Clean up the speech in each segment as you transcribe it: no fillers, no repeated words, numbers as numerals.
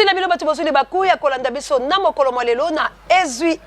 merci na bino batu bozuli bakuya kolanda biso na mokolo molelo na ezui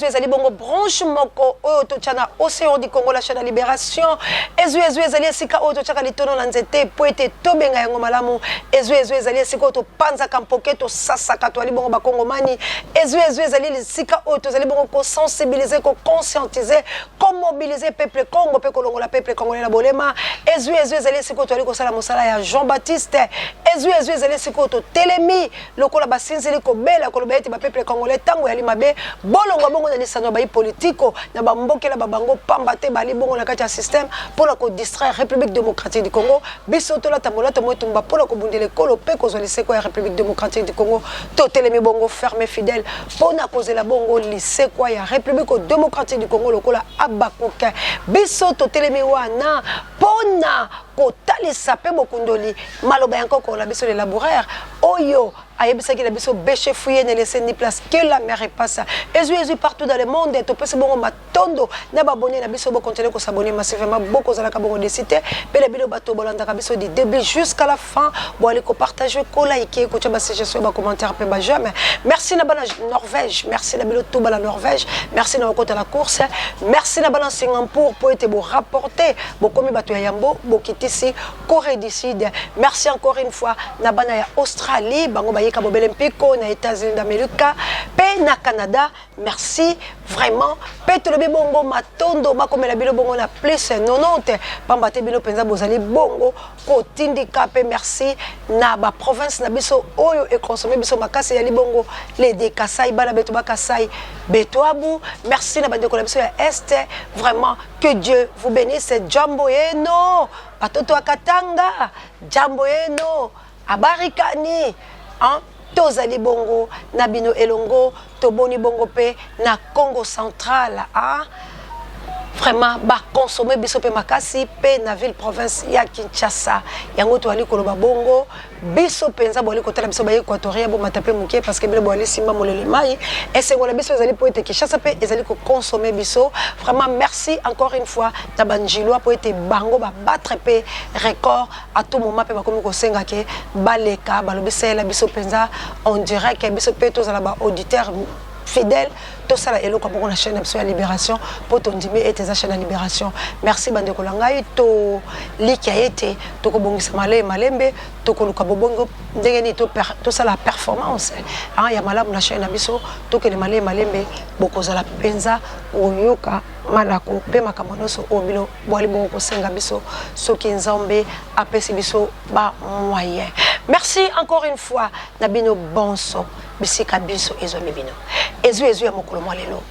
ezali bongo branche moko oyo tochana océan du Congo la chaîne de libération ezui ezali esika oyo tochaka litono na nzete po ete tobenga yango malamu ezui ezali esika oyo topanza kampoke to sasaka to ali bongo bakongomani ezui ezali esika oyo tozali bongo ko sensibiliser ko conscientiser ko mobiliser peuple Congo pe kolongola peuple congolais na bolema ezui ezali esika oyo toali kosala mosala ya Jean-Baptiste ezui ezali esika oyo totelemi lokola basinzeli kobela koloba ete ba peuple congolais tango ya limabe bolongo bongo na lisano ba politiko na ba mbokela babango pamba te bali bongo na kati ya système pour la ko distraire République démocratique du Congo biso to la tambola to motumba pour la ko bundele kolo pe ko zolise ko ya République démocratique du Congo to telemi bongo fermé fidèle pour na kozela bongo lycée ko ya République démocratique du Congo lokola abakoka biso to telemi wana pona ko talisa pe bokundoli maloba yanko ko la biso les laboureurs oyo ayebisa ki la biso bêche fouillé ne laisser ni place que la mer passe ezui partout dans le monde to pese bongo matondo na babonné na biso bo continuer ko s'abonner massivement beaucoup za la bongo de cité pe la bilo bato bolanda ka biso du début jusqu'à la fin bo aller ko partager ko liker ko tchaba suggestion ba commentaire pe ba jamais merci na bana Norvège merci na bilo tout ba la Norvège merci na côté la course merci na bana Singapour pour être bo rapporter bo komi bato ya yambo bo kitisi Corée du Sud merci encore une fois na bana ya Australie bango ba yeka bobele mpiko na États-Unis d'Amérique pe na Canada merci vraiment pe to lobi bongo matondo bakomela bilo bongo na plus 90 pamba te bilo penza bozali bongo ko tindika pe merci na ba province na biso oyo e consommer biso makasi ya libongo les de Kasai bana beto ba Kasai betoabu merci na bande ko la biso ya est vraiment que Dieu vous bénisse jambo eno batoto akatanga jambo eno abarikani hein tozali bongo na bino elongo toboni bongo pe na Congo central hein vraiment ba consommer biso pe makasi pe na ville province ya Kinshasa yango to ali koloba bongo biso penza boli kotala biso ba équatorien bo matape muke parce que bilo boli simba molele mai et c'est ngona biso ezali po ete Kinshasa pe ezali ko consommer biso vraiment merci encore une fois na banjilo po ete bango ba battre pe record à tout moment pe ba komi ko senga ke baleka balobisa la biso penza on dirait que biso pe tozala ba auditeur fidèle tout ça et pour la chaîne de libération pour ton dimi et tes chaînes de libération merci bande kolangai to likaete to ko bongisa malembe to ko luka bobongo ndengeni to ça la performance hein ya malamu na chaîne na biso to ke le malembe bokoza la penza oyoka malako pe makamonoso obilo boali bongo ko senga biso soki nzambe apesi biso ba moyen merci encore une fois na bino bonso bisika biso ezomi bino ezu ya mokolo mwalelo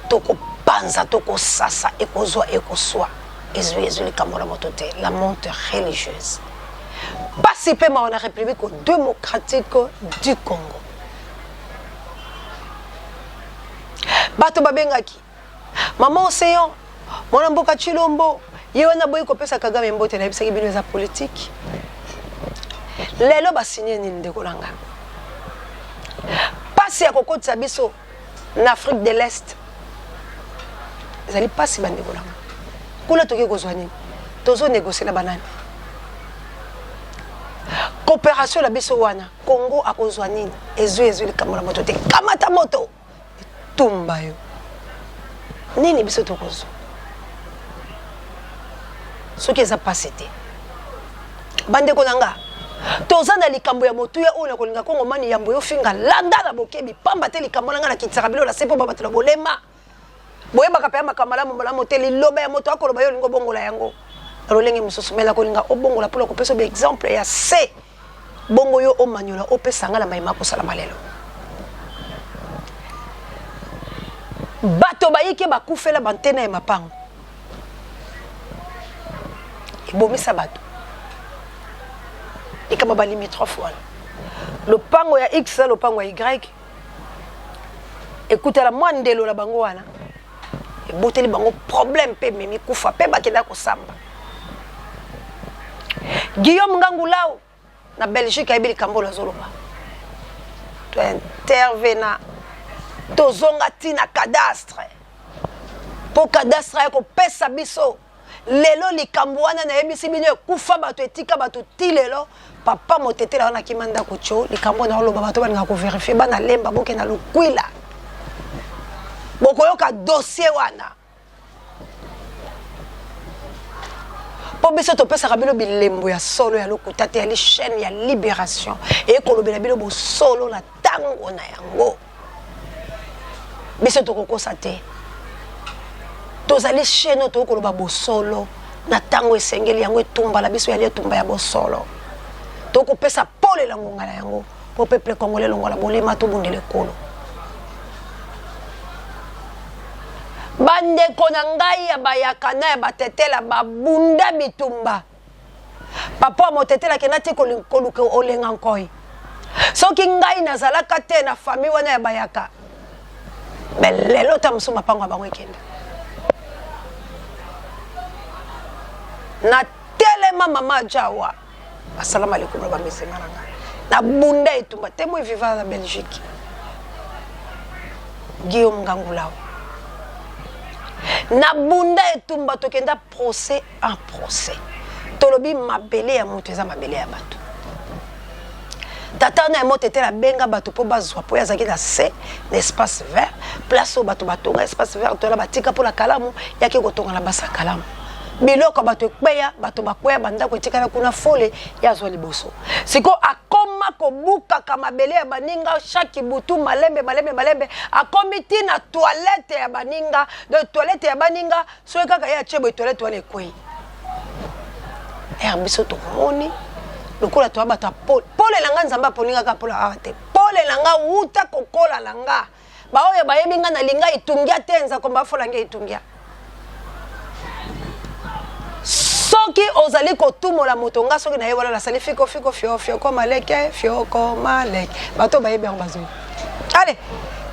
toko panza toko sasa ekozwa ekoswa ezu likambola motote la monte religieuse participer à la République démocratique du Congo bato babengaki maman océan mwana mboka Chilombo yewana boyi kopesa Kagame mbote na bisaki bino za politique lelo basigné ni ndekolanga pasi ya kokotisa biso na Afrique de l'Est ezali pasi bandekolanga kula toke kozwa nini tozo négocier na banani coopération la biso wana Congo akozwa nini ezu likambola moto te kamata moto tumba yo nini biso tokozwa soki eza pasi te bandeko nanga toza na likambo ya motu ya ona kolinga Kongo mani yambo yo finga landa na bokebi pamba te likambo nanga na kitsaka bilo la sepo baba tela bolema boyeba kapya makamala mbala moteli loba ya moto akoloba yo lingo bongola yango rolenge mususu mela kolinga obongola pula ko peso be exemple ya C bongo yo omanyola opesanga la mayima ko sala malelo bato bayike bakufela bantena ya mapango ibomisa bato et comme limitrophe le pango ya X le pango ya Y écoutez la moi ndelo la bango wana et boteli bango problème pe memi kufa pe bakenda ko samba Guillaume Ngangulao na Belgique ayebili kambo la zoloba to intervena to zonga tina cadastre pour cadastre ko pesa biso lelo likambo wana na yebisi bino kufa bato etika bato ti lelo papa motetela wana kimanda kucho likambo na oloba bato baninga ko vérifier bana lemba boke na lukwila bokoyoka dossier wana po biso topesaka bino bilembo ya solo ya lokuta te ya li chaîne ya libération ekolobela bino bosolo na tango na yango biso tokokosa te tozali chaîne tokoloba bosolo na tango esengeli yango etumbala biso yali etumba ya bosolo tokopesa pole la ngonga na yango po peuple congolais longola bolema tobundela ekolo bandeko na ngai ya bayaka na ya batetela babunda bitumba papa motetela kena te koluka olenga nkoi soki ngai nazalaka te na famille wana ya bayaka lelo ta mosu mapango bango ekende na telema mama jawa assalamu alaikum ba mesema na ngai na bunda etumba te moi vivant na Belgique Guillaume Ngangulao na bunda etumba tokenda procès en procès tolobi mabele ya moto eza mabele ya bato tata na motete la benga bato po bazwa po yazaki na se l'espace vert place au bato batonga espace vert to la batika po la kalamu yake kotonga na basa kalamu biloko bato ekweya bato bakweya banda ko tikala kuna fole yazwa liboso siko akoma kobuka kama mabele ya baninga chaque butu malembe akomi tina toilette ya baninga de toilette ya baninga so kaka ya chebo toilette wana ekweyi biso to moni lokola to abata pole langa nzamba poninga ka pola awate pole langa uta kokola langa baoyo bayebinga na linga itungia tenza komba fola nge itungia soki ozali kotumola motonga soki na ye wala la sali fiko ko maleke bato bayebi en bazo allez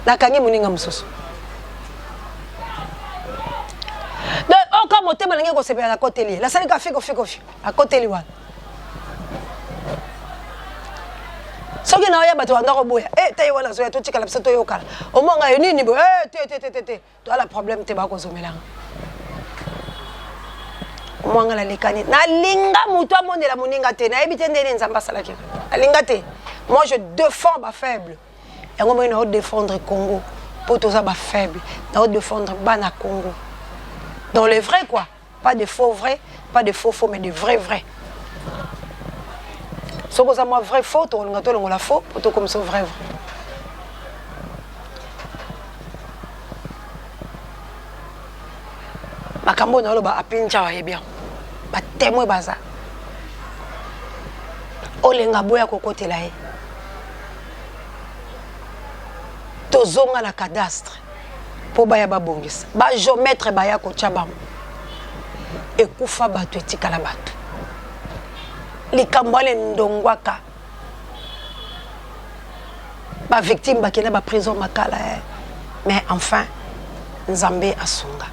nakangi muninga mususu de oka motema nange ko sepela na koteli la sali ka fiko a koteli wana soki na oya bato wanda ko boya tayi wana zo ya to tikala biso to yokala omonga yo nini bo te to ala problème te ba ko zomelanga mwanga la lekani na linga muto amondela moninga te na ebite ndene nzamba salaki alinga te moi je défends ba faible yango moi na défendre Congo pour tous ba faible na défendre bana Congo dans le vrai quoi pas de faux vrai pas de faux mais de vrai so ko za moi vrai faux to linga to longola faux pour to comme ça vrai makambo na loba apinja wa hebia ba témoin baza olenga boya kokotela ye tozonga na cadastre po baya babongisa ba géomètre baya ko tchabam ekufa bato etikala bato likambo le ndongwaka ba victime bakena ba prison makala mais enfin nzambe asunga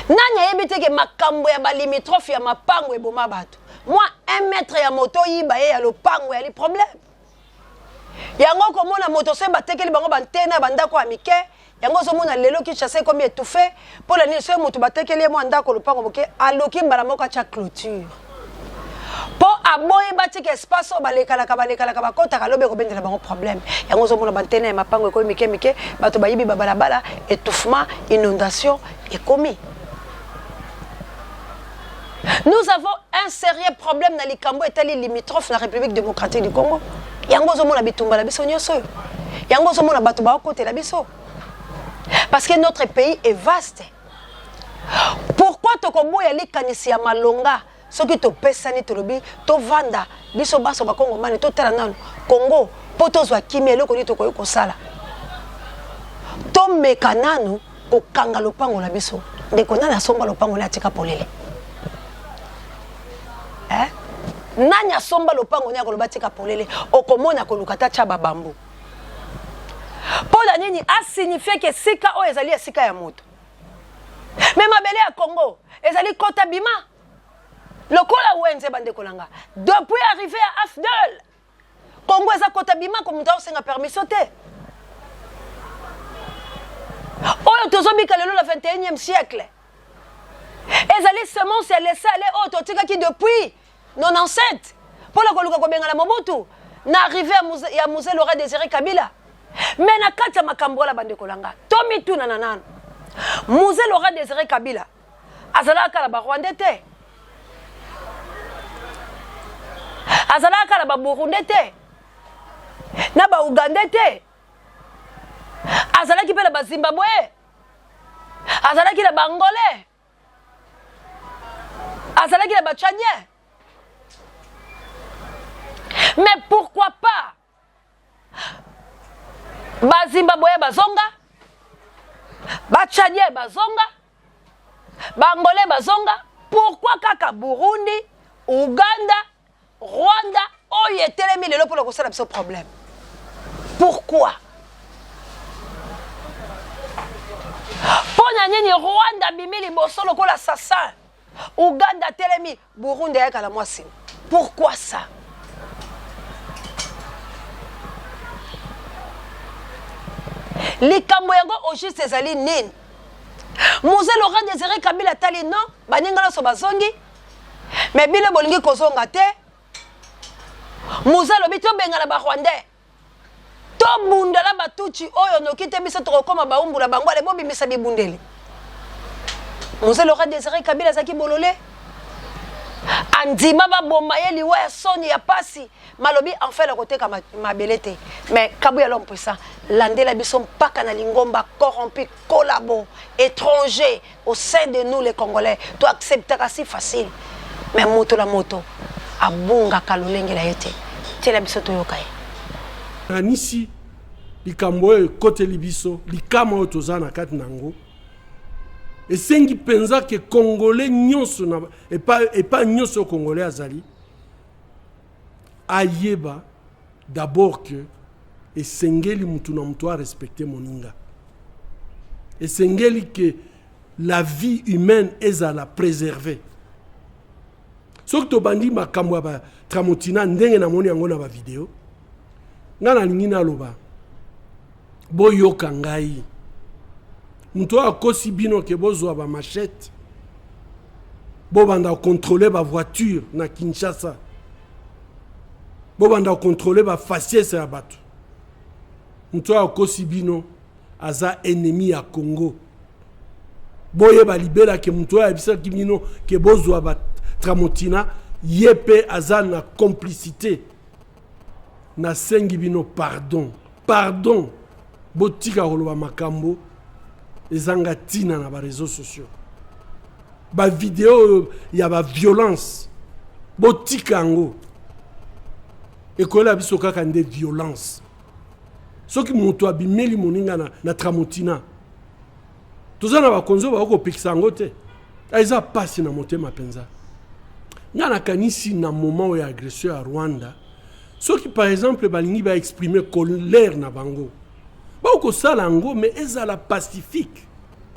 nanya yebite ke makambo ya balimitrofe ya mapango eboma bato moi 1 mètre ya moto yiba ye ya lopango ya li problème yango komona moto se batekeli bango bantena bandako ya mike yango zo mona lelo ki chasse comme étouffé pour la nation moto batekeli mo ndako lopango boke aloki mbala moko cha clôture po aboye batike espace o balekala ka bakota ka lobe ko bendela bango problème yango zo mona bantena ya mapango ko mike bato bayibi babalabala étouffement inondation ekomi. Nous avons un sérieux problème dans les Cambo et limitrophes de la République démocratique du Congo. Yango zomo na bitumba la biso nyoso. Yango zomo na bato ba côté la biso. Parce que notre pays est vaste. Pourquoi to kombo ya likanisi ya malonga soki to pesani to lobi to vanda biso baso ba Congo mane to tala nano Congo poto zwa kimelo ko ni to ko sala. To mekanano ko kanga lopango la biso. Ndeko nana somba lopango la tika polele. Nanya somba lopango nya koloba tika polele okomona kolukata cha babambu pola nini a signifié que sika o ezali sika ya moto mais mabele ya Congo ezali kota bima lokola wenze bande kolanga depuis arrivé à Afdel Congo eza kota bima ko muta osenga permission te oyo tozobika lelo la 21e siècle Ezali semence ya laisser aller auto tika ki depuis 97 pour la koluka ko benga la Mobutu n'arrivé à Muse Laurent Désiré Kabila. Mais na kati ya makambo la bande kolanga. Tomi tu nanana. Muse Laurent Désiré Kabila. Azalaka la ba Rwandais te. Azalaka la ba Burundais te. Na ba Ougandais te. Azalaki pe la ba Zimbabwe. Azalaki la ba Angolais. Azalaki la ba Tchadien. Mais pourquoi pas ba Zimbabwe bazonga, ba Tchadien bazonga, ba Angolais bazonga, pourquoi kaka Burundi, Ouganda, Rwanda, oye telemi lelo pour le kosala biso problème. Pourquoi? Pona nini Rwanda bimili bosolo ko l'assassin, Ouganda telemi, Burundi ayaka la mwasi. Pourquoi ça? Likambo yango au juste ezali nini? Muse Laurent Désiré Kabila tali non, baninga na so bazongi. Mais bile bolingi kozonga te. Muse lobi to benga na ba Rwandais. To bundala batuchi oyo no kite biso to koma ba umbula bango ale bobi misa bibundeli. Muse Laurent Désiré Kabila zaki bolole. Andima ba bomba ye liwa ya soni ya pasi malobi en fait le côté comme ma belete mais kabuya l'homme puissant landela biso paka na lingomba corrompu collabo étranger au sein de nous les Congolais tu accepter si facile mais moto la moto abunga kalolenge la yete tela biso to yokai anisi likambo côté libiso likamo tozana kati nango. Et sengi penza que Congolais nyonso na et pas nyonso Congolais azali ayeba d'abord que et sengeli mutu na mutu a respecter moninga et sengeli que la vie humaine est à la préserver. Sok to bandi makambo ba tramotina ndenge na moni yango na ba vidéo ngana lingina loba boyoka ngai. Muto a kosi bino ke bozwa ba machette. Bo banda contrôler ba voiture na Kinshasa. Bo banda contrôler ba faciès ya bato. Muto a kosi bino aza ennemi ya Congo. Boye ba libela ke muto a bisa kimino ke bozwa ba tramotina yepe aza na complicité. Na sengi bino pardon. Pardon. Botika koloba makambo. Ezanga tina na ba réseaux sociaux. Ba vidéo ya ba violence. Botika ngo. Ekola biso kaka nde violence. Soki mutu abimeli moninga na tramotina. Tozana ba konzo ba ko pikisa ngo te. Aiza pasi na motema penza. Ngana kanisi na moment ya agression à Rwanda. Soki par exemple balingi ba exprimer colère na bango. Bako sala ngo mais ezala pacifique.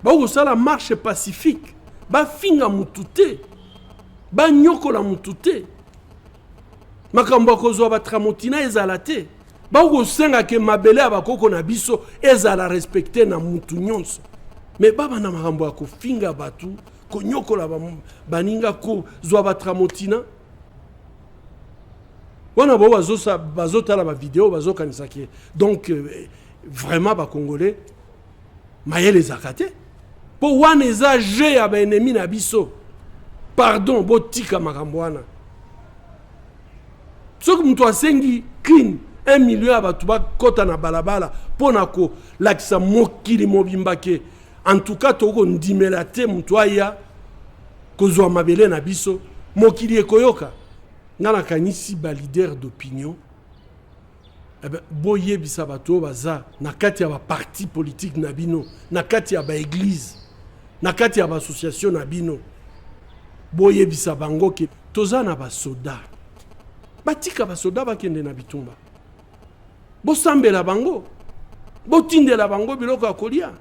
Bako sala marche pacifique. Ba finga mutute. Ba nyokola mutute. Makambo kozwa ba tramotina ezala te. Bako senga ke mabele abakoko na biso ezala respecter na mutu nyonso. Mais baba na makambo ako finga batu ko nyokola baninga ko zwa ba tramotina. Wana bo bazotala ba vidéo bazokanisa ke donc vraiment ba Congolais mayele zakate po wana eza je ya ba ennemi na biso pardon botika makambo wana soki mutu asengi clean 1 million ya batu bakota na balabala pona ko lakisa mokili mobimba ke en tout cas toko ndimela te mutu aya kozwa mabele na biso mokili ekoyoka ngana kanisi ba leader d'opinion. Eh ben, boye bisa bato baza na kati ya ba parti politique na bino, na kati ya ba église, na kati ya ba association na bino. Boye bisa bango ke toza na ba soda. Batika ba soda bakende na bitumba. Bo sambela bango. Bo tindela bango biloko ya kolia.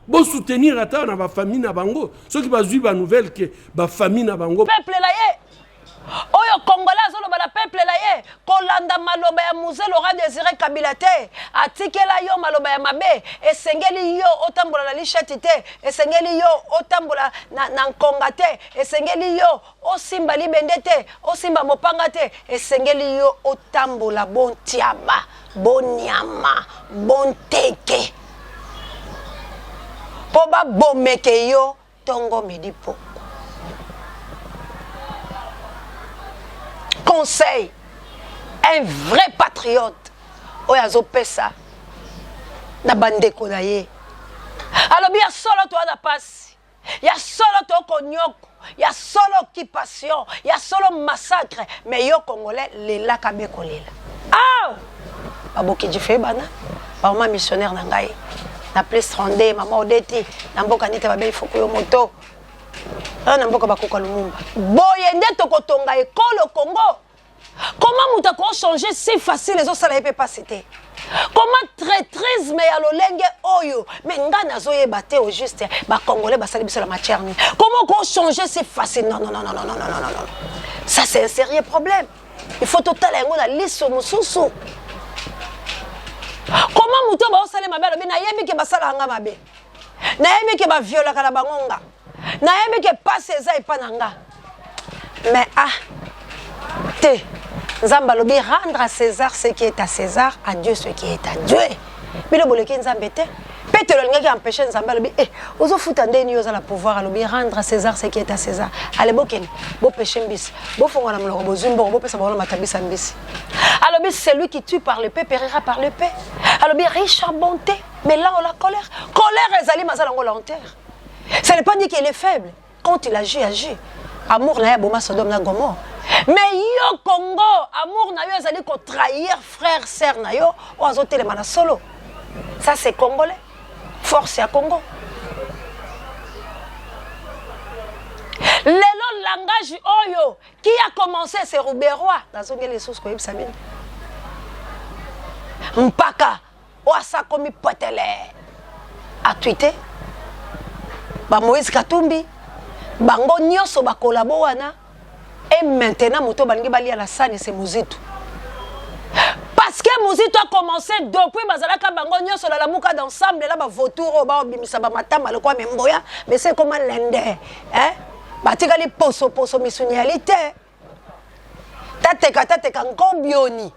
Bo soutenir ata na ba famille na bango. Ceux qui bazui ba nouvelle ke ba famille na bango. Peuple la ye. Oyo Congolais azoloba na peuple la ye kolanda maloba ya Musée Laurent Désiré Kabila te atikela yo maloba ya mabe esengeli yo otambola na lishati te esengeli yo otambola na nkonga te esengeli yo osimba libende te osimba mopanga te esengeli yo otambola bontiaba bonyama bonteke po babomeke yo tongo medipo. Conseil, un vrai patriote, oyazo pesa na bandeko na ye. Alors bien solo toi na passe, ya solo to konyoko, ya solo occupation, ya solo massacre, mais yo congolais lela kabeko lela. Ah! Baboki jife bana, ba ma missionnaire na ngai. Na plus 32 mama odeti, na mboka nite babe ifoko yo moto. Na mboka bakoka lumumba. Boye nde tokotonga ekolo Congo. Comment muta ko changer si facile les autres ça ne peut pas citer. Comment traîtrise mais ya lolenge oyo mais ngana zoyeba te au juste ba congolais ba sali biso la matière ni. Comment ko changer si facile non. Ça c'est un sérieux problème. Il faut total yango na liso mususu. Comment muto ba osale mabe lobi na yebi ke basala nga mabe. Na yebi ke ba viola kala bangonga. Na yebi ke passe eza epananga. Mais te Nzamba lobi rendre à César ce qui est à César, à Dieu ce qui est à Dieu. Mais le boleki Nzambe te. Pete le nga qui empêche Nzamba lobi ozo futa ndeni yo za la pouvoir lobi rendre à César ce qui est à César. Allez boken, bo péché mbisi, bo fonga na mloko bo zumbo, bo pesa bona matabisa mbisi. Alors celui qui tue par le paix périra par le paix. Alors riche en bonté, mais là on la colère. Colère ezali mazala ngo lenteur. Ça n'est pas dit qu'il est faible. Quand il agit, agit. Amour na ya boma Sodome na Gomorrhe. Mais yo Congo, amour na yo ezali ko trahir frère sœur na yo o azote mana solo. Ça c'est congolais. Force à Congo. Lelo langage oyo qui a commencé c'est Rouberois dans son les sources ko yebisa bino. Mpaka o asakomi potele a tweeté ba Moïse Katumbi bango nyoso ba kolabo wana. Et maintenant, moto balingi bali à la salle c'est Mouzito. Parce que Mouzito a commencé depuis bazalaka bango nyoso la muka d'ensemble là ba vautour ba bimisa ba matama le quoi memboya mais c'est comment l'ende hein ba tikali poso misunialité. Tateka ngombioni.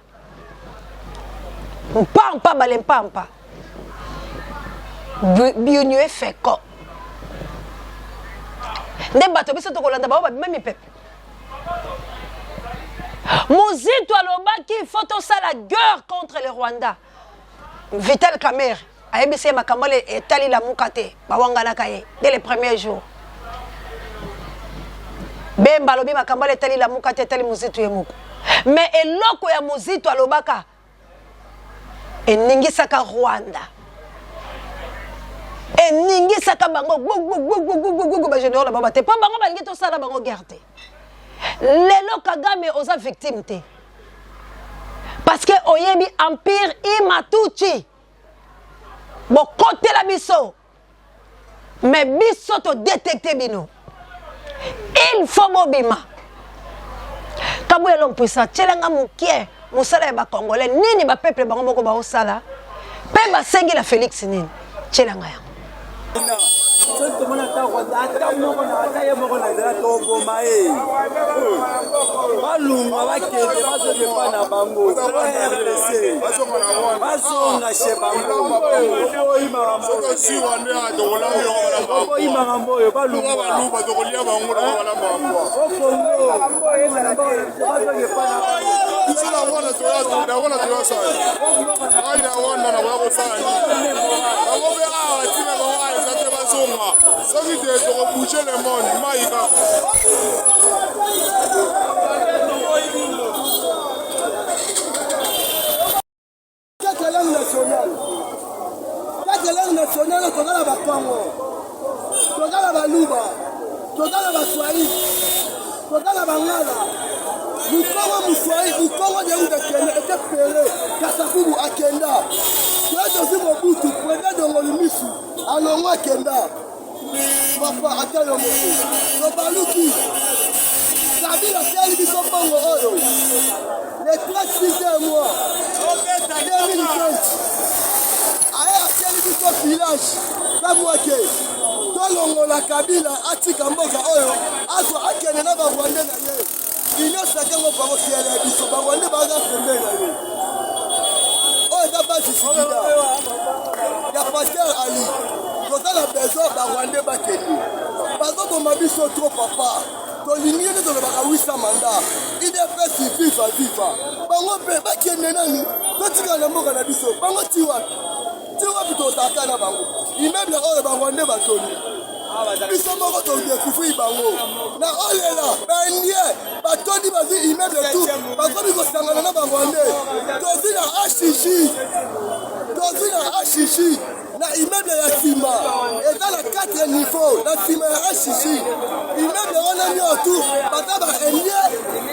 Mpampa balempampa. Bionu fait quoi? Ne bato biso to kolanda ba même peuple. Mouzito alobaki il faut ça la guerre contre le Rwanda. Vital Kamerhe a ebisi makamole etali la mukate bawanga kaye dès les premiers jours. Bemba lobi makamole etali la mukate etali Mouzito yemuko. Mais eloko ya Mouzito alobaka eningisaka Rwanda. Eningisaka bango ba général ba te pa bango balingi to sala bango guerre. Lelo Kagame oza victime te. Parce que oyebi empire imatuchi. Bo côté la biso. Mais biso to détecter bino. Il faut mobima. Kabouya l'homme puissant, tchelanga moukie, moussala ba congolais, nini ba peuple bango moko ba osala. Pe ba sengi la Félix nini. Tchelanga ya. Ça veut dire de bouger le monde, Maïka. Quelle langue nationale? Quelle langue nationale? On a la Bakongo, on a la Baluba, on a la Baswahili, on a la Bangala. Mukongo Muswahili, Mukongo de Kenya était péré, Katakubu Akenda. Tu as aussi Mobutu, président de l'Olumisu, Alongo Akenda. Papa, attends le mot. Le Baluki. Kabila, c'est lui qui sont 2 mois 2020 aye atieli biso village kamwake tolongola Kabila atika mboka oyo azwa akende na barwande na ye union sakengo bango tiele biso barwande baza pembe na ye oyo eza basi sikida ya Pasteur Ali tozala besoin barwande bakende bazoboma biso tro papa tolingi nde tolobaka 800 mandat idps viva bango mpe bakende nani totikala na mboka na biso bango tiwapi totaka na bango immeuble oyo barwande batoni biso moko todekuvri bango na olela bandie batoni bazwi immeuble tout bakomi kosangana na barwande tozwi na ashishi na immeuble ya nsima eza na 4 niveau na nsima ya ashishi immeuble wana nyotu baza baendie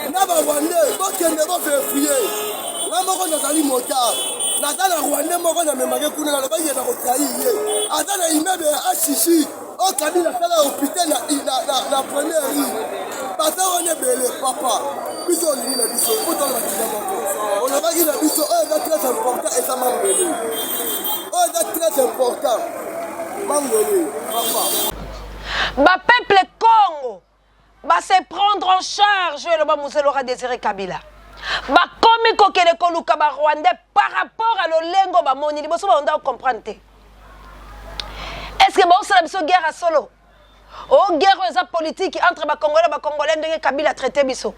na barwande bokende bovefrie nga moko nazali motard naza na rwande moko namemake kuna nalobaki na kotrahi ye aza na immeuble ya ashishi o Kabila sala hôpital na première rue baza wana ebele papa biso olingi na biso otala bakila moko olobaki na biso oyo eza très important eza mangwele oyo eza très important mangwele papa bapeuple Congo se prendre en charge eloba Muzelora Désiré Kabila bakomi kokele koluka ba Rwandais par rapport à lolengo bamoni liboso baonda comprendre te. Est-ce que baosala biso guerre à solo o guerre eza politique entre bakongolais et bakongolais ndenge Kabila traité biso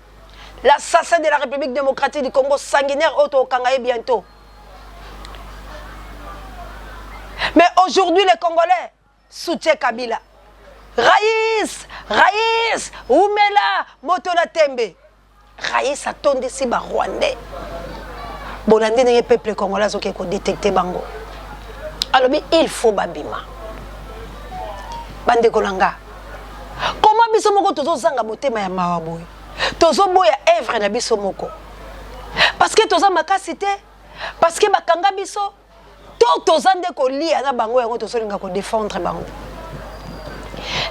l'assassin de la République démocratique du Congo sanguinaire auto okangaye bientôt. Mais aujourd'hui les Congolais soutiennent Kabila. Raïs, Oumela, Motola Tembe. Raïs a tombé si ba Rwandais. Bolande n'est peuple congolais qui a détecté bango. Alors il faut babima. Bande kolanga. Comment biso moko tozo zanga motema ya mawaboy. Tozo boya œuvre na biso moko. Parce que toza makasité, parce que bakanga biso toza ndeko lia na bango yango tozo linga ko défendre bango.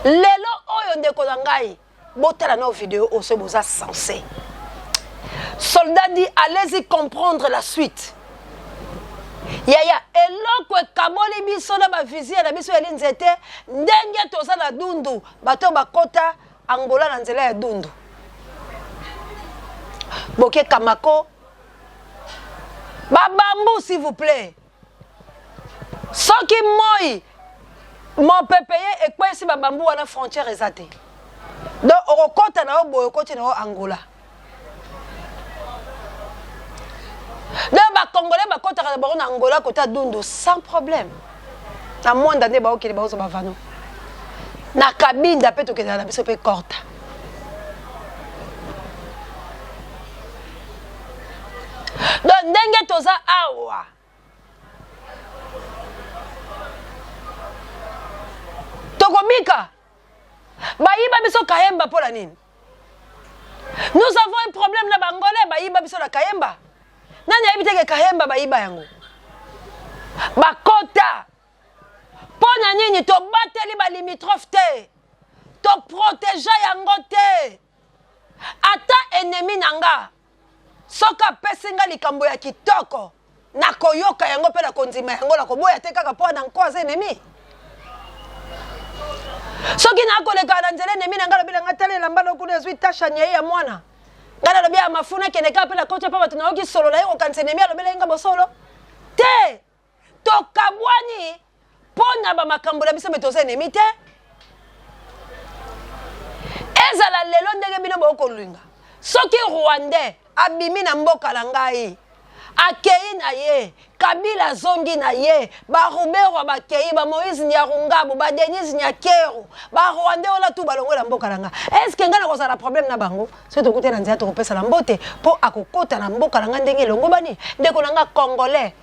Lelo oyo ndeko na ngai botala na vidéo oso boza censé. Soldat dit allez-y comprendre la suite. Yaya eloko ekaboli biso na ba vizier na biso eli nzete ndenge toza na dundu bato bakota Angola na nzela ya dundu. Boke Kamako babambu s'il vous plaît. Soki moi mon pépé et quoi si babambu à la frontière ezate. Donc au kota na obo koti na Angola. Donc ba Congolais ba kota na ba Angola kota dundu sans problème. Na monde d'année ba okeli ba ba vano. Na kabinda pe to ke na biso pe korta. Donc ndenge toza awa. Tokomika. Bayiba biso Kayemba pour la nini. Nous avons un problème na Bangolais bayiba biso la Kayemba. Nani habite ke Kayemba bayiba yango. Bakota. Pona nini to bateli ba limitrophe te. To protéger yango te. Ata ennemi nanga. Soka pesinga likambo ya kitoko. Na koyoka yango pe na konzima yango la koboya te kaka po na nkoza ennemi. Soki na koleka na nzela ennemi na ngala bila ngatale lamba na kuna zwi tasha nye ya mwana. Ngala lobia mafuna keneka pe la kocha pa batu na oki solo la yo kanse ennemi alobela nga bosolo. Te. To kabwani pona ba makambo la biso metoza ennemi te. Ezala lelo ndenge bino ba okolunga. Soki Rwandais abimi na mboka la ngai akei na ye Kabila zongi na ye ba Robert ba kei ba Moïse Nyarungabu ba Denis Nyakeru ba Rwandais ola tu balongo la mboka la nga. Est-ce que ngana ko sala problème na bango so to kutela nzia to kopesa la mbote po akokota na mboka la nga ndenge longo bani ndeko na nga Congolais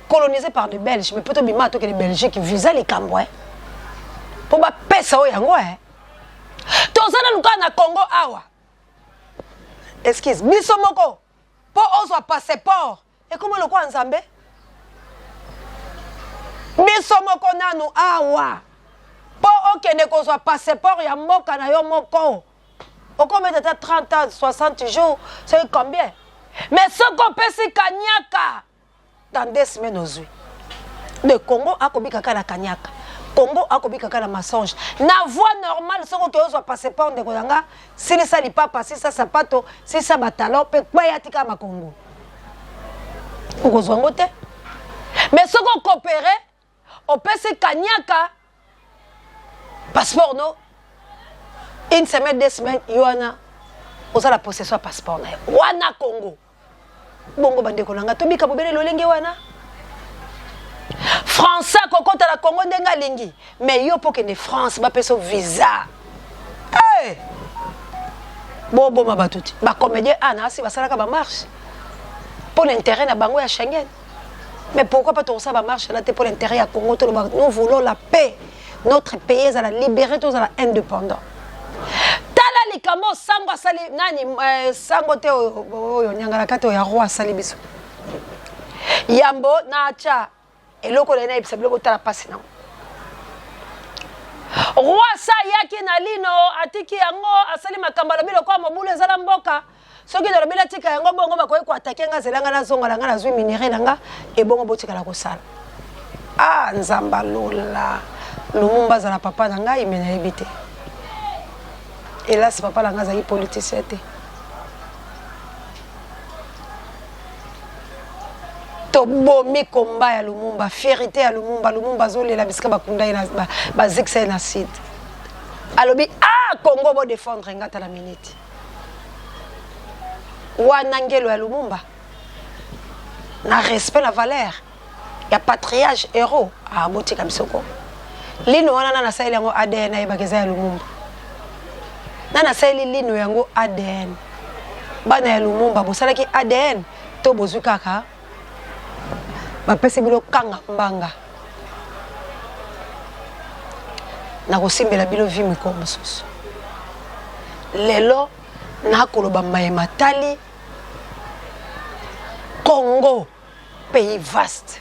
colonisé par des Belges mais poto bima to que les Belgiques visa les Cambouais po ba pesa o yango to sana luka na Congo awa. Excuse, biso moko po ozo passeport et comment le quoi nzambe biso moko nanu awa po okende ko zo passeport ya mboka na yo moko oko mettre 30 ans 60 jours c'est combien Mais ce qu'on peut se kanyaka, dans 2 semaines aux yeux. Le Congo a kobi kaka la kanyaka. Congo a kobi kaka la mensonge. Na voie normale, ce qu'on soit passé par de Kodanga, si ça n'est pas passé, ça sapato, si ça batalo, peut pas y atika ma Congo. Mais ce qu'on coopérait, on peut se kanyaka, passeport non, 1 semaine, 2 semaines, Yoana, on a la possession passeport. Wana Congo. Bongo bande kolanga to bika bobele lolenge wana français kokota la Congo ndenga lingi mais yo pour que ne France ba peso visa eh bobo mabatuti ba comédien ana si basalaka ba marche pour l'intérêt na bango ya Schengen. Mais pourquoi pas tout ça ba marche là pour l'intérêt ya Congo to nous voulons la paix, notre pays est à la liberté, tous à la indépendant. Tala likamo sango sali nani sango te oyo nyangala kate ya roi sali biso yambo na cha eloko lena ibisa biloko tala pasi na roi sa yaki na lino atiki yango asali makamba na biloko mobulu ezala mboka soki na bila tika yango bongo bakoyi ko atake nga zelanga na zonga langa na zwi minere langa e bongo botika la kosala nzamba lola Lumumba za la papa na ngai mena ebite. Et là, c'est papa la est politicien. Tobomi combat ya Lumumba, fierté à Lumumba, Lumumba zoli la biska bakunda ina bazikse na site. Alobi Congo bo défendre ngata la minute. Wana ngelo ya Lumumba. Na respect la valeur. Ya patriarche héros botika bisoko. Lino wana na saili yango ADN ya bakeza ya Lumumba. Nana saili lino yango ADN. Bana ya Lumumba bosalaki ADN to bozukaka. Bapesi bilo kanga mbanga. Na kosimbela bilo vi miko mosusu. Lelo na koloba mayema tali Congo, pays vaste.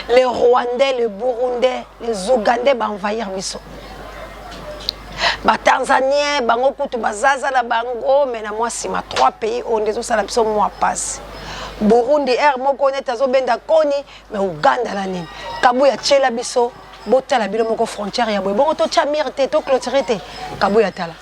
Les Rwandais, les Burundais, les Ougandais va envahir biso. Ba Tanzaniens, bango kutu bazaza la bango, mais na moi sima 3 pays on est tous à la biso moi passe. Burundi moko net azo benda koni, mais Ouganda la nini. Kabuya tchela biso, bota la bilo moko frontière ya boy. Bongo to chamir te, to clôturer te. Kabuya tala.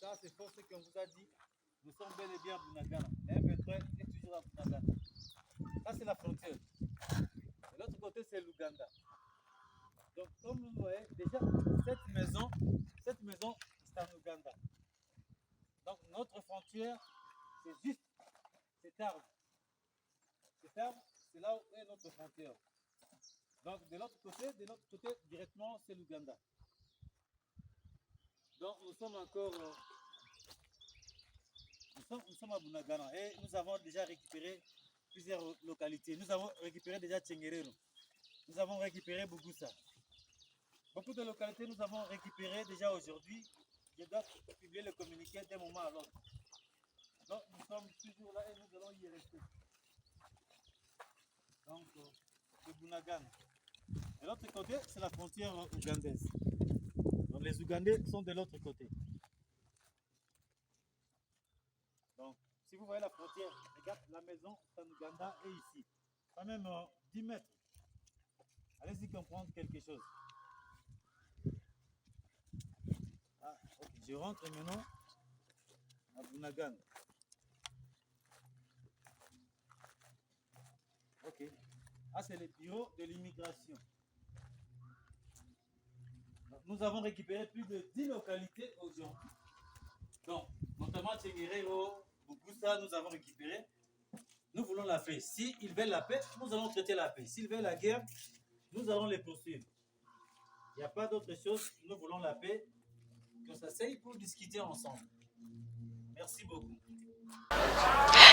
Ça, c'est faux ce qu'on vous a dit. Nous sommes bel et bien à Bunagana. M23 est toujours à Bunagana. Ça, c'est la frontière. De l'autre côté, c'est l'Ouganda. Donc, comme vous voyez, déjà, cette maison, c'est en Ouganda. Donc, notre frontière, c'est juste cet arbre. Cet arbre, c'est là où est notre frontière. Donc, de l'autre côté, directement, c'est l'Ouganda. Donc, nous sommes encore... Nous sommes à Bunagana et nous avons déjà récupéré plusieurs localités. Nous avons récupéré déjà Tchengerero. Nous avons récupéré Bugusa. Beaucoup de localités nous avons récupéré déjà aujourd'hui. Je dois publier le communiqué d'un moment à l'autre. Donc nous sommes toujours là et nous allons y rester. Donc, de Bunagana. De l'autre côté, c'est la frontière ougandaise. Donc les Ougandais sont de l'autre côté. Donc, si vous voyez la frontière, regarde la maison en Ouganda est ici. Quand même 10 mètres. Allez-y comprendre quelque chose. Ah, ok. Je rentre maintenant à Bunagana. Ok. Ah, c'est le bureau de l'immigration. Nous avons récupéré plus de 10 localités aujourd'hui. Donc, notamment Tchéguerero, Bukusa, nous avons récupéré. Nous voulons la paix. S'ils veulent la paix, nous allons traiter la paix. S'ils veulent la guerre, nous allons les poursuivre. Il n'y a pas d'autre chose. Nous voulons la paix. Qu'on s'asseye pour discuter ensemble. Merci beaucoup.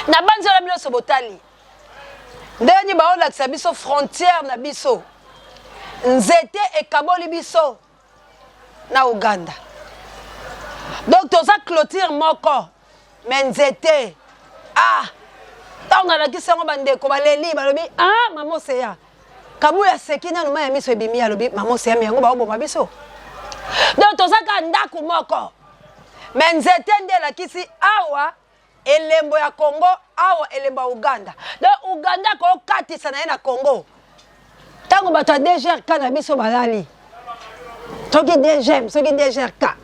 Na banzela biso botali. Ndeni ba olakisa biso frontière na biso. Nzete ekaboli biso na Uganda. Donc toza clôture moko. Mais nzete tant on a la question bandeko baleli balobi maman seya. Kabu ya sekina no ma ya miso ebimi ya lobi maman seya mi yango ba oboma biso. Donc toza ka ndaku moko. Mais nzete ndela kisi awa elembo ya Congo awa elembo ya Uganda. Donc Uganda ko katisa na ye na Congo. Tango bato DGRK na biso balali. Soki DGM, soki DGRK.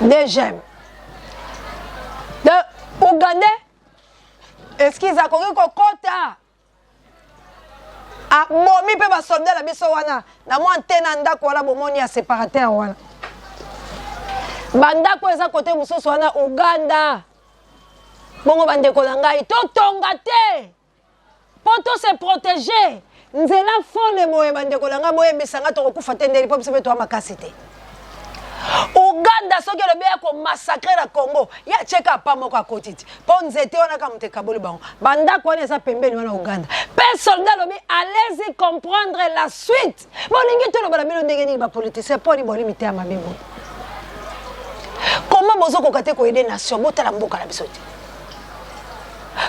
DGM. Donc Uganda excuse akoki kokota. Bomi pe ba soldat la biso wana na mo antena ndako wala bomoni ya séparateur wana. Bandako eza côté mususu wana Uganda. Bongo bandeko na ngai to tonga te. Poto se protéger. Nzela fole moye bandeko na ngai moye bisanga to kokufa te ndeli po biso beto makasi te. Uganda soki le bien ko massacrer la Congo. Ya cheka pa moko akotiti. Po nzete wana ka muteka boli bango. Bandako wana eza pembeni wana Uganda. Pe soldat lobi allez-y comprendre la suite. Bolingi to lo bala bilo ndenge ni ba politicien po ni boli mité ya mabebo. Comment bozo kokate ko aider nation botala mboka la biso te.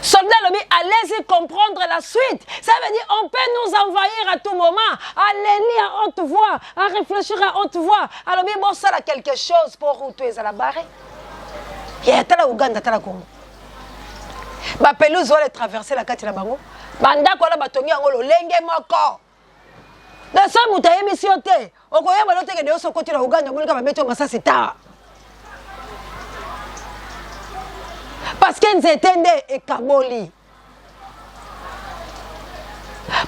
Soldat lobi allez-y comprendre la suite. Ça veut dire on peut nous envahir à tout moment. Aller lire à haute voix, à réfléchir à haute voix. Alors bien bon ça a quelque chose pour router à la barre. Il y a tala Uganda tala Congo. Ba pelouse va traverser la carte la bango. Banda ko la batongi ngolo lenge moko. Na ça mutaye mission te. Okoya balote ke de so côté la Uganda molika ba beto masa sita. Parce que nous étions et Kaboli.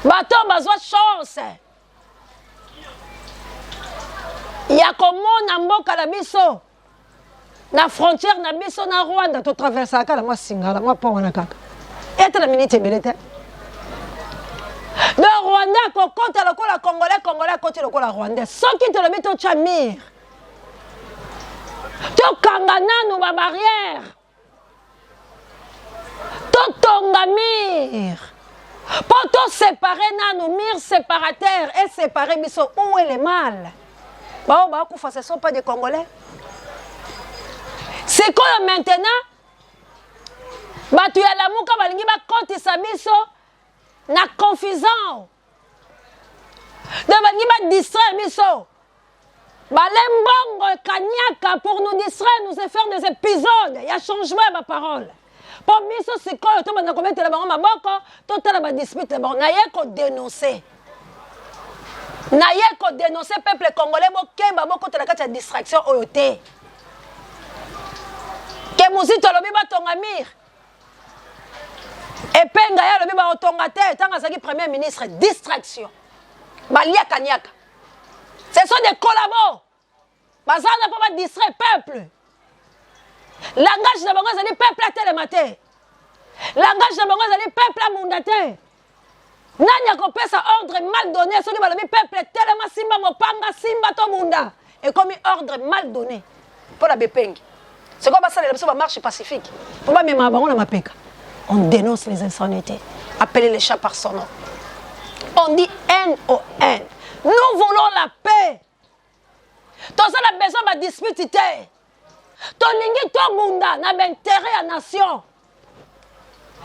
Bateau besoin chance. Il y a comme na mboka la biso. Na frontière na biso na Rwanda to traverser la moi singala moi pas wana kaka. Et la minute belete. De Rwanda ko konta la kola congolais côté le kola rwandais. Sans qui te le met au chamir. To kangana no ba barrière. Totonga mir. Poto séparer nano mir séparateur et séparer biso où est le mal. Bah kufa ce sont pas des Congolais. C'est quoi maintenant? Bah tu as l'amour comme balingi ba kotisa biso na confusion. De balingi ba distraire biso. Bah lembongo kanyaka pour nous distraire, nous faire des épisodes. Il y a changement ma parole. Pour miso c'est quoi to bana commettre la bango maboko to tala ba dispute la bango na ye ko dénoncer peuple congolais bo kemba boko to la kati ya distraction oyote ke muzito lobi ba tonga mir et penga ya lobi ba otonga te tanga saki premier ministre distraction balia kanyaka ce sont des collabos bazana pas ba distraire peuple. Langage de bango zali peuple à télématé. Langage de bango zali peuple à mondate. Nani akopesa ordre mal donné soki balobi peuple tellement simba mopanga simba to munda et comme ordre mal donné pour la bepengi. C'est comme ça les ba marche pacifique. Pour pas même bango na mapeka. On dénonce les insanités. Appeler les chats par son nom. On dit N-O-N. Nous voulons la paix. Tout ça a besoin de dispute. Tolingi to munda na intérêt à nation.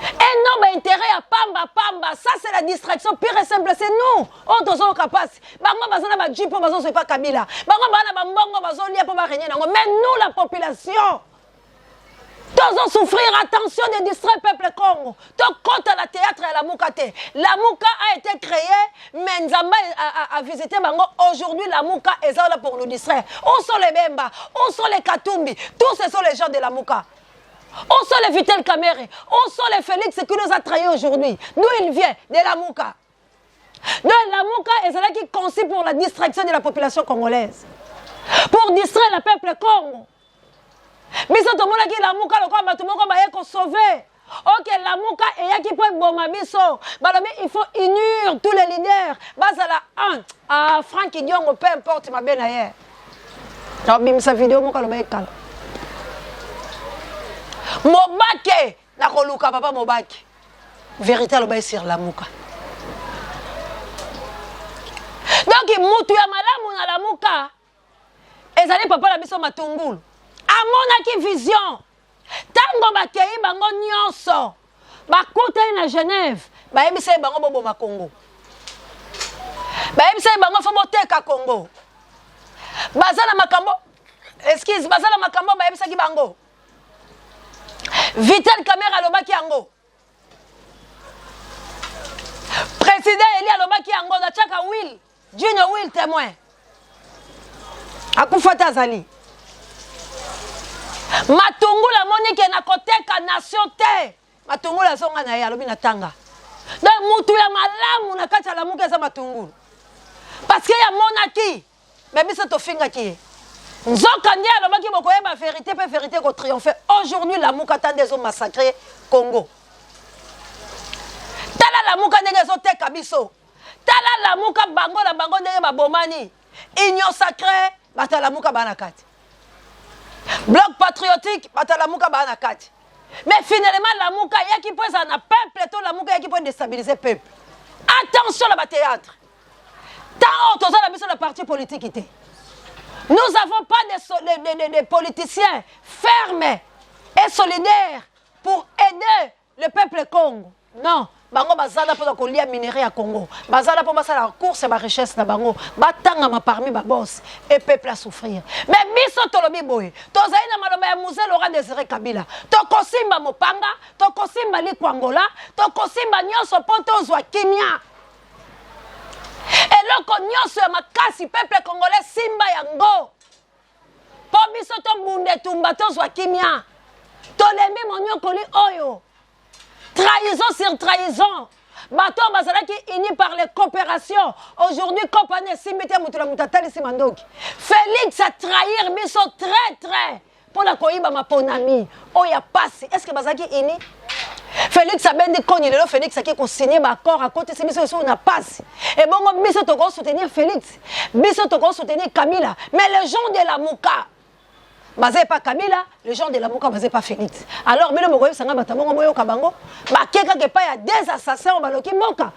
Et non intérêt à pamba. Ça c'est la distraction pure et simple. C'est nous. On doit être capable. Bango bazana ba jipo bazo c'est pas Kabila. Bango bana ba mbongo bazo lia pour ba régner nango. Mais nous la population. Tous souffrir, attention de distraire le peuple Congo. Tout compte à la théâtre et la Moukate. La Mouka a été créée, mais Nzamba a visité Bango. Aujourd'hui, la Mouka est là pour nous distraire. Où sont les Bemba? Où sont les Katumbi? Tous ce sont les gens de la Mouka. Où sont les Vitel Kamere? Où sont les Félix qui nous a trahis aujourd'hui? D'où il vient? De la Mouka. Donc la Mouka est là qui conçue pour la distraction de la population congolaise. Pour distraire le peuple Congo. Mais ça, tout le monde qui la Mouka, tout le monde va sauver. Ok, la Mouka est qui peut bomber biso. Il faut unir tous les leaders. Basala un. Franck Diongo, peu importe ma belle ailleurs. Donc, bim sa vidéo, Mouka le mec. Mobake, na koluka papa Mobake. Vérité le bail sur la Mouka. Donc, mutu ya malamu na la Mouka. Ezali papa la biso matungulu. Amonaki vision. Tango bakei bango nyonso. Bakota na Genève. Bayebisa bango bobo ma Congo. Bayebisa bango fo boteka Congo. Bazala makambo. Excuse, bazala makambo bayebisa ki bango. Vitel Kamere alobaki yango. Président Eli alobaki yango na chaka Will. Junior Will témoin. Akufata azali. Matungula monike na koteka nation te. Matungula zonga na ye alobi na tanga. Donc mutu ya malamu na kati la Mouka za matungulu. Parce que ya monaki. Mais biso to finga ki. Nzoka ndi alobaki bokoyeba vérité pe vérité ko triompher. Aujourd'hui la Mouka tande zo massacrer Congo. Tala la Mouka ndenge zo teka biso. Tala la Mouka bango la bango ndenge ba bomani. Union sacrée bata la Mouka banakati. Bloc patriotique, bata la Mouka banakati. Mais finalement la Mouka ya qui peut ça na peuple tout la Mouka ya qui peut déstabiliser peuple. Attention la théâtre. Tant autres la mission de parti politique était. Nous n'avons pas des politiciens fermes et solidaires pour aider le peuple Congo. Non. Bango bazala pour ko lia minerai à Congo. Bazala pour basala la course et la richesse na bango. Batanga ma parmi ba boss et peuple à souffrir. Mais biso tolobi boy. Tozai na maloba ya Mzee Laurent Désiré Kabila. To kosimba mopanga, to kosimba likwangola, to kosimba nyonso poto zwa kimia. Et loko nyonso ya makasi peuple congolais simba yango. Po biso to bunde tumba to zwa kimia. To lembi monyokoli oyo. Trahison sur trahison. Bato bazala qui uni par les coopérations. Aujourd'hui, compagnie Simbete Mutula Mutatali Simandoki. Félix a trahir biso très. Pour la koyiba ma ponami. Oh ya passe. Est-ce que bazaki ini? Félix a ben dit qu'on il est là. Félix a qui signé ma accord à côté. C'est biso on a passe. Et bon, biso to go soutenir Félix. Biso to go soutenir Camilla. Mais les gens de la Mouka. Basé pas Kabila, les gens de la Mouka basé pas Félix. Alors, mais le Mogoye Sanga Batabongo Moyo Kabango, Bakeka Kepa, il y a des assassins au Baloki Moka.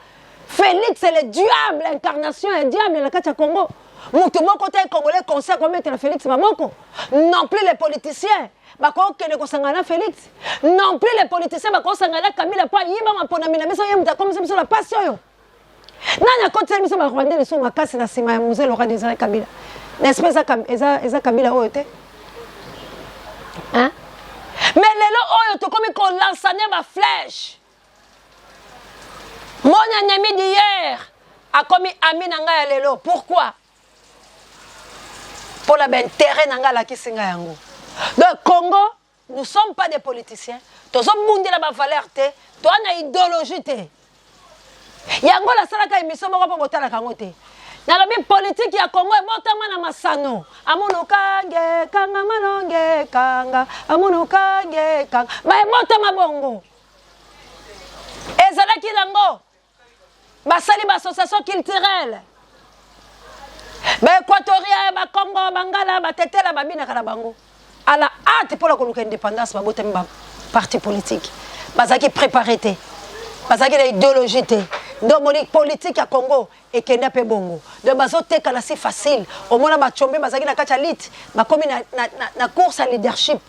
Félix, c'est le diable, l'incarnation, le diable de la Katia Congo. Moutoumon côté Congolais, conseil qu'on mette la Félix Mamoko. Non plus les politiciens. Bako que le Kosangana Félix. Non plus les politiciens, Bako Sangana Kabila, pas Yiba Maponamina, mais ça y est, comme c'est la passion. Nana côté, nous sommes à Rwanda, nous sommes à Kassi, la Sima, Mzee Laurent Désiré Kabila. N'est-ce pas ça, Kabila, où était? Hein? Mais les lots, tu comme qu'on lance ma flèche. Mon ami d'hier a commis ami nanga ya lelo. Pourquoi? Pour la ben terrain nanga la kisinga yango. Donc Congo, nous ne sommes pas des politiciens. Nous sommes mundi la ba valeur te, to ana idéologie te. Yango la sala ka émission moko po botala kango te. Na lobi politique ya Congo e botama na masano. Amono kange kanga malonge kanga. Amono kange kanga. Ba e botama bongo. Ezala ki nango. Ba sali ba association culturelle. Ba Équatorien, ba Congo, Bangala, ba tetela ba bina kala bango. À la hâte pour la koluka indépendance ba botama ba parti politique. Ba zaki préparé te. Ba zaki la idéologie te. Donc, mon politique à Congo et Kenya pe bongo. Donc, bazote kala c'est facile. Au moins, ma chombe, ma zaki na kacha lit, ma comme na course à leadership.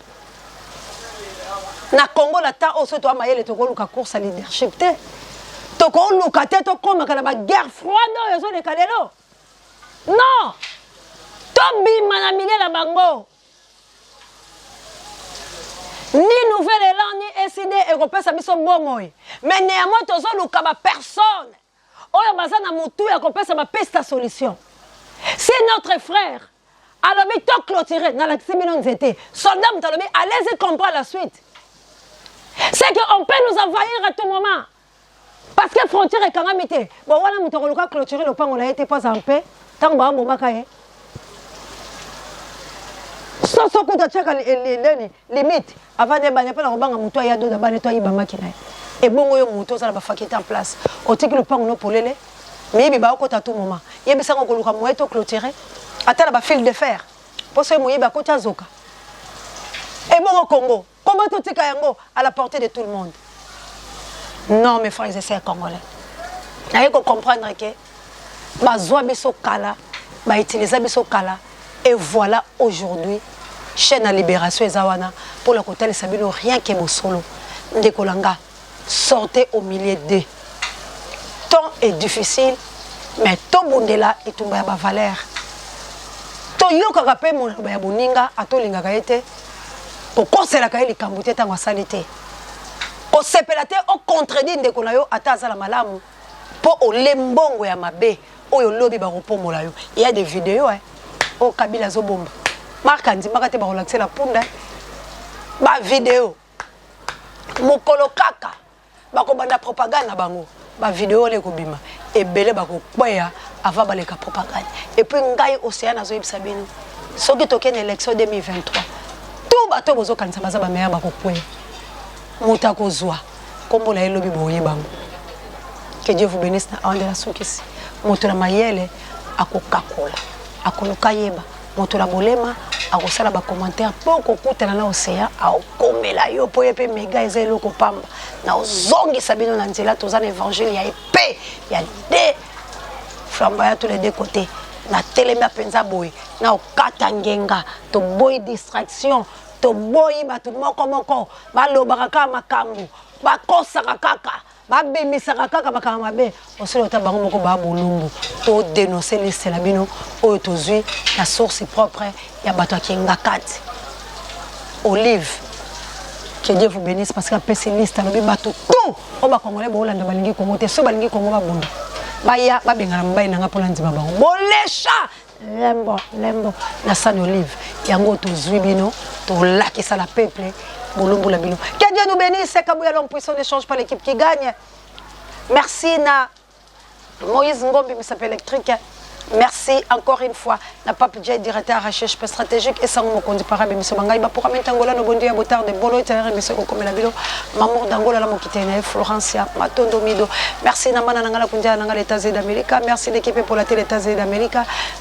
Na Congo la ta oso to amayele to koluka course à leadership te. To koluka te to koma kala ba guerre froide yo zo le kalelo. Non. To bima na mile la bango. Ni tine ekopesa biso bomoi. Mais néanmoins tozo luka ba personne. Oyo baza na mutu ya kopesa ba pesta solution. C'est notre frère. Alors mais to clôturer dans la simino nzete. Soldat mutalobi allez-y comprendre la suite. C'est qu'on peut nous envahir à tout moment. Parce que frontière est calamité. Bon voilà mutokoluka clôturer le pango la été pas en paix. Tant ba mboma kaye. Soso kuta cheka limite avant de bana pa na robanga mutu ya do da bana to yibama kinaye. Et bongo yo mutu za ba fakita en place. Otiki le pango no polele. Mais il va à tout moment. Il y a des gens clôturé. Attends, il y a fil de fer. Pour ce moment, il y a des zoka. Et bon au Congo, comment tout est à la portée de tout le monde? Non, mes frères et sœurs congolais. Il faut comprendre que bazoa biso kala, ba utiliser biso kala. Et voilà aujourd'hui, chaîne à libération ezawana pour le côté les sabino rien que bo solo. Ndekolanga, sortez au milieu d'eux. Temps est difficile, mais tout le monde est là et tout le monde a valeur. Tout le monde a fait mon boninga, à tout le monde a été pour conseiller la les camboutés dans la salité. Pour se pélater, on contredit de qu'on a eu à la malamu pour au lembongo ya mabe, au lobby baropo molayo. Il y a des vidéos, au Kabila Zobomba. Marc Andi, Marc ba relaxer la pounda. Ba vidéo. Mokolo kaka. Ba ko banda propagande na bango. Ba vidéo le kobima et belé ba ko kwea avant ba le ka propagande et puis ngai océan azo yebisa bino soki token élection 2023 tout bato bozo kanisa baza ba meya ba ko kwea muta ko zwa kombo la elobi boye bango. Que Dieu vous bénisse na ande la sokisi moto la mayele akokakola akoluka yeba moto la bolema akosala ba commentaire pour ko kutana na océan akomela yo po yepe mega ezelo ko pamba na ozongi sabino na nzela tozana évangile ya épée ya des flamboyants tous les deux côtés na telema penza boy na okata ngenga to boy distraction to boy batu moko ba lobaka makambu ba kosaka kaka ba bemisaka kaka makambu mabe oselo ta bango moko ba bolumbu to dénoncer les selabino oyo tozui la source propre ya bato akenga kati Olive. Que Dieu vous bénisse parce que pessimiste alobi bato tout o ba congolais bo landa balingi Congo te so balingi Congo ba bunda baya ba bengala mbai nanga pola nzima bango bolecha lembo na san Olive yango tozui bino to lakisa la peuple bolumbu la bino. Que Dieu nous bénisse. Kabouya l'homme puissant ne change pas l'équipe qui gagne. Merci na Moïse Ngombi mais s'appelle électrique. Merci encore une fois. La Pape Djay, directeur à recherche stratégique et sans mon conduit par M. Bangaï, pour amener Angola, nos bondis à Botard de Bolo, et M. Kokomela Bilo, Mamour d'Angola, la Mokitene, Florencia, Matondo Mido. Merci Namana Nangala Kundia, Nangala, les États-Unis d'Amérique. Merci l'équipe pour la télé États-Unis d'Amérique.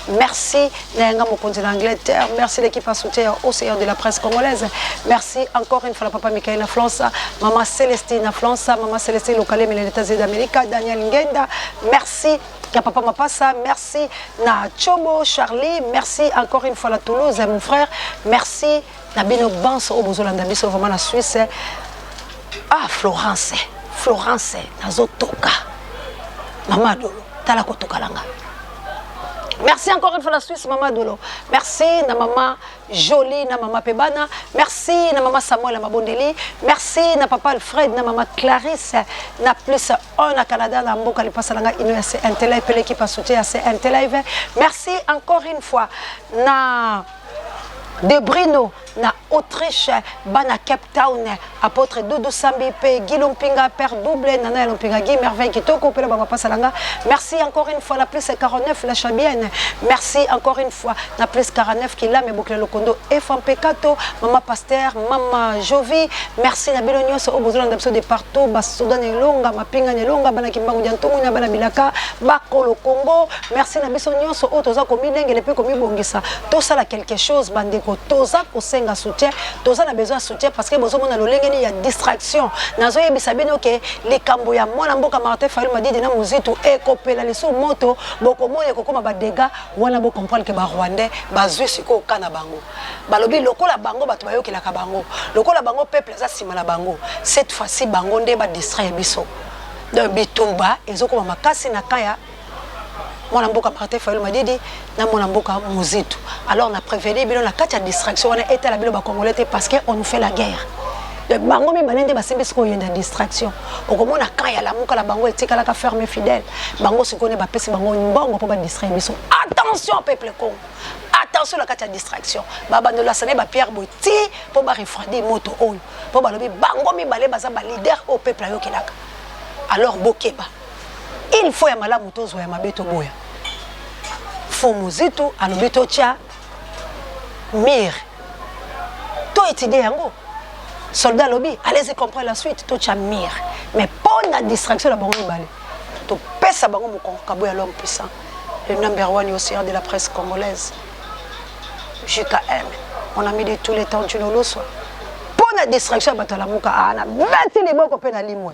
Merci Nanga Mokondi d'Angleterre. Merci l'équipe à soutien au Océan de la presse congolaise. Merci encore une fois la Papa Michael France, Maman Célestine France, Maman Célestine Locale, mais les États-Unis d'Amérique, Daniel Ngenda. Merci. Papa Mapassa, merci na Chobo, Charlie, merci encore une fois la Toulouse, mon frère, merci Nabino Bans au Bozolanda Biso, vraiment la Suisse. Ah, Florence, Nazotoka, Mamadou, Talakotokalanga. Merci encore une fois la Suisse, Maman Dolo. Merci, na Maman Jolie, na Maman Pebana. Merci, na Maman Samuel, na Mabondeli. Merci, na Papa Alfred, na Maman Clarisse. Na plus un à Canada, na Mboka, les Passalanga, Inu, c'est un télé, l'équipe a soutien, c'est un télé. Merci encore une fois, na de Brino, na Autriche, bana Cape Town, apôtre Doudou Sambipe, Guy Lompinga, Père Double, Nana Lompinga, Guy Merveille, Kitoko, Pela Baba Passalanga. Merci encore une fois, la plus 49, la Chabienne. Merci encore une fois, la plus 49, qui l'a, mais boucle le condo, FMP Kato, Maman Pasteur, Maman Jovi. Merci, na Belonios, au besoin d'absolu de partout, Basoudan et Longa, Mapinga et Longa, Bana Kimbangu Diantonga, Bana Bilaka, Bako le Congo. Merci, na Bessonios, au Toza, comme il est plus comme il bongisa. Tout ça, là, quelque chose, Bandeko, Toza, Kosenga soutien, Toza a besoin de soutien parce que besoin de l'olengeni, il y a distraction. Nazo yebisabino que les Camboya, mon amboka Martin Fayou m'a dit de na muzitu ekopela les sous moto, boko mo ekokoma ba dégâts, wana bo comprendre que ba Rwandais, ba zui siko kana bango. Balobi lokola bango batu bayo ki la bango. Lokola bango peuple za sima la bango. Cette fois-ci bango nde ba distraire biso. Donc bitumba ezokoma makasi na kaya. Mon amboka Martin Fayou m'a dit na mon amboka muzitu. Alors on a prévenu bilo na katia distraction on a été la bilo ba congolais parce que on nous fait la guerre. bango mibale nde basembi sikoyo oyenda distraction okomona quand ya lamuka la bango etikalaka ferme fidèle bango sikoyo bapesi bango mbongo mpo badistraire biso. Attention peuple Congo, attention la kati ya distraction babandola sane bapierre boti mpo barefroidir moto oyo mpo balobi bango mibale baza balider au peuple ayokelaka. Alors bokeba il faut ya malamu tozwa ya mabe toboya fo mozitu alobi totya mire to étudier yango soldat lobby, allez-y comprendre la suite, tout ça mire. Mais pour la distraction, la banque balé. Tu pèses à banque mon cabo à l'homme puissant. Le number one aussi de la presse congolaise. JKM. On a mis de tous les temps du lolo soir. Pour la distraction, la mouka, on a 20 les mots qu'on peut aller moins.